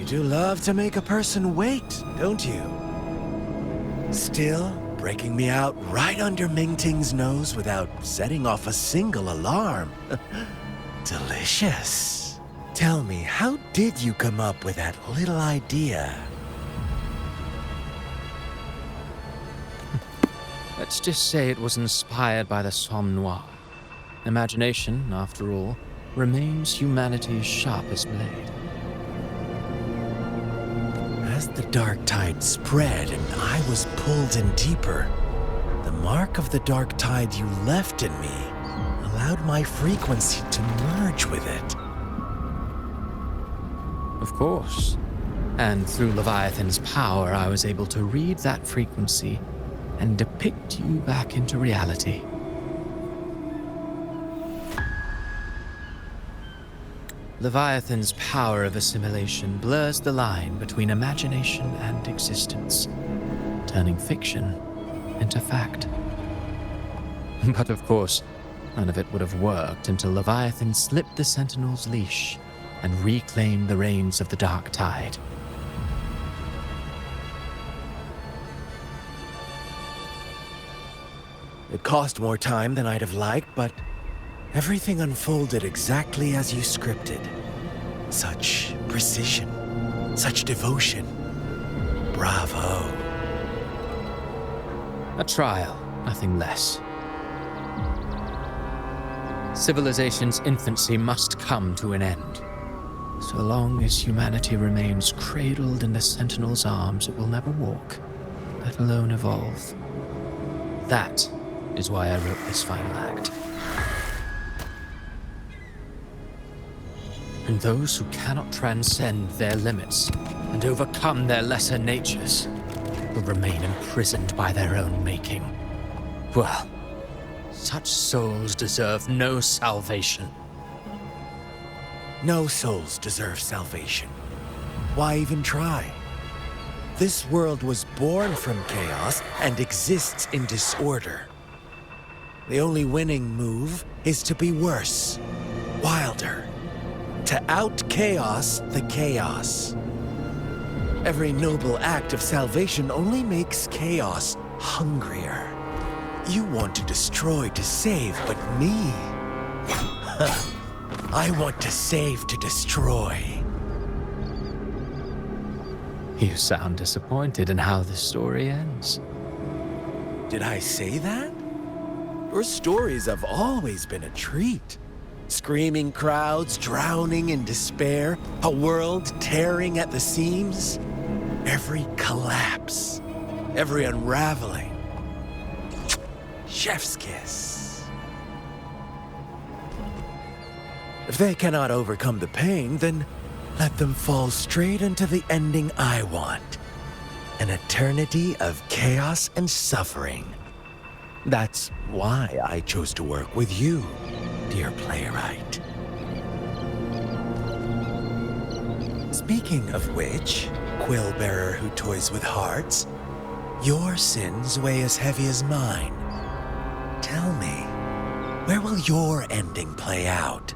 do love to make a person wait, don't you? Still, breaking me out right under Mingting's nose without setting off a single alarm. Delicious. Tell me, how did you come up with that little idea? Let's just say it was inspired by the Somme Noire. Imagination, after all, remains humanity's sharpest blade. As the dark tide spread and I was pulled in deeper, the mark of the dark tide you left in me allowed my frequency to merge with it. Of course. And through Leviathan's power, I was able to read that frequency and depict you back into reality. Leviathan's power of assimilation blurs the line between imagination and existence, turning fiction into fact. But of course, none of it would have worked until Leviathan slipped the Sentinel's leash and reclaimed the reins of the dark tide. It cost more time than I'd have liked, but everything unfolded exactly as you scripted. Such precision, such devotion. Bravo. A trial, nothing less. Civilization's infancy must come to an end. So long as humanity remains cradled in the Sentinel's arms, it will never walk, let alone evolve. That is why I wrote this final act. And those who cannot transcend their limits and overcome their lesser natures will remain imprisoned by their own making. Well, such souls deserve no salvation. No souls deserve salvation. Why even try? This world was born from chaos and exists in disorder. The only winning move is to be worse, wilder, to out-chaos the chaos. Every noble act of salvation only makes chaos hungrier. You want to destroy to save, but me? I want to save to destroy. You sound disappointed in how the story ends. Did I say that? Your stories have always been a treat. Screaming crowds drowning in despair, a world tearing at the seams. Every collapse, every unraveling. Chef's kiss. If they cannot overcome the pain, then let them fall straight into the ending I want. An eternity of chaos and suffering. That's why I chose to work with you, dear playwright. Speaking of which, quill-bearer who toys with hearts, your sins weigh as heavy as mine. Tell me, where will your ending play out?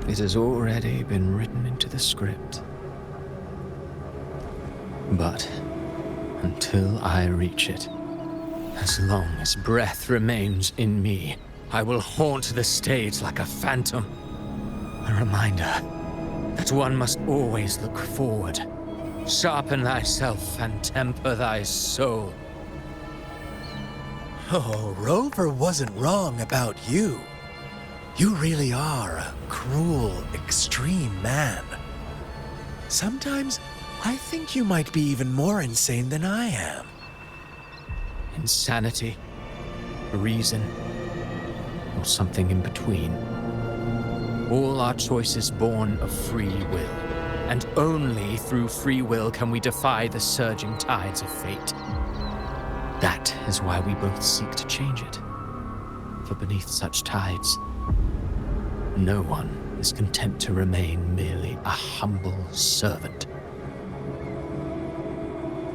It has already been written into the script. But until I reach it, as long as breath remains in me, I will haunt the stage like a phantom. A reminder that one must always look forward. Sharpen thyself and temper thy soul. Oh, Rover wasn't wrong about you. You really are a cruel, extreme man. Sometimes I think you might be even more insane than I am. Insanity, reason, or something in between. All our choices born of free will, and only through free will can we defy the surging tides of fate. That is why we both seek to change it. For beneath such tides, no one is content to remain merely a humble servant.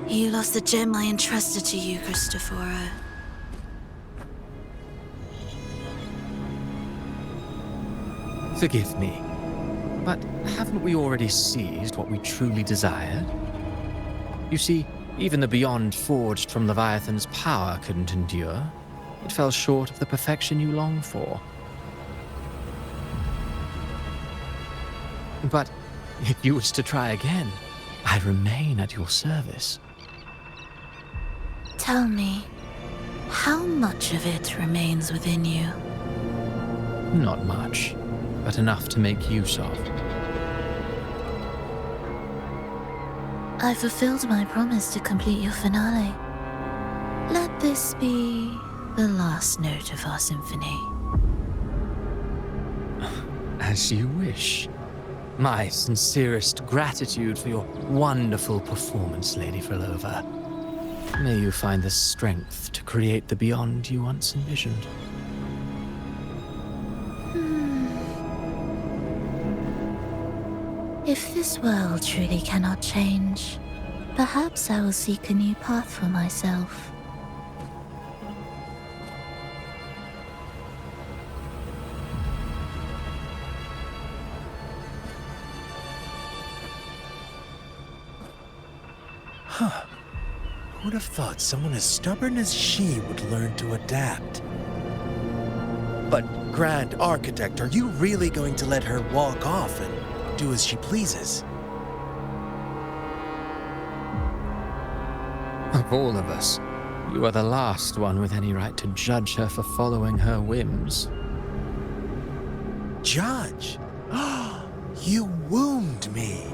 You lost the gem I entrusted to you, Cristoforo. Forgive me. But haven't we already seized what we truly desired? You see, even the beyond forged from Leviathan's power couldn't endure. It fell short of the perfection you long for. But if you wish to try again, I remain at your service. Tell me, how much of it remains within you? Not much, but enough to make use of. I fulfilled my promise to complete your finale. Let this be the last note of our symphony. As you wish. My sincerest gratitude for your wonderful performance, Lady Phrolova. May you find the strength to create the beyond you once envisioned. If this world truly cannot change, perhaps I will seek a new path for myself. Huh. Who'd have thought someone as stubborn as she would learn to adapt? But, Grand Architect, are you really going to let her walk off and do as she pleases? Of all of us, you are the last one with any right to judge her for following her whims. Judge? You wound me.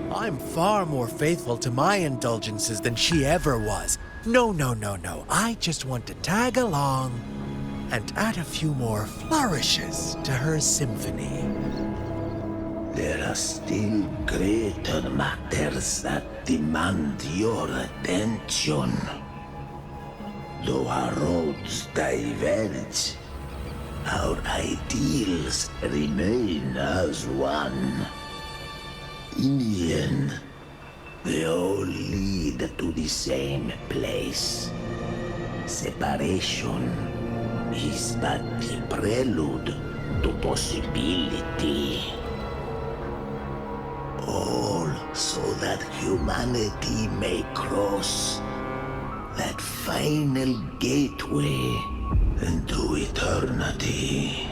I'm far more faithful to my indulgences than she ever was. No. I just want to tag along and add a few more flourishes to her symphony. There are still greater matters that demand your attention. Though our roads diverge, our ideals remain as one. In the end, they all lead to the same place. Separation is but the prelude to possibility. All so that humanity may cross that final gateway into eternity.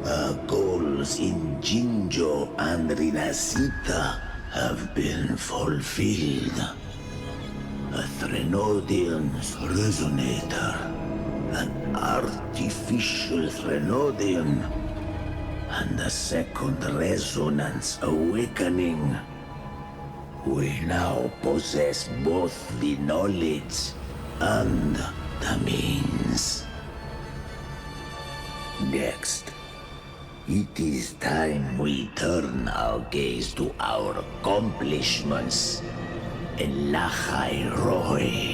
Our goals in Jinjo and Rinasita have been fulfilled. A Threnodian's resonator, an artificial Threnodian, and a second resonance awakening. We now possess both the knowledge and the means. Next, it is time we turn our gaze to our accomplishments in Lahai Roy.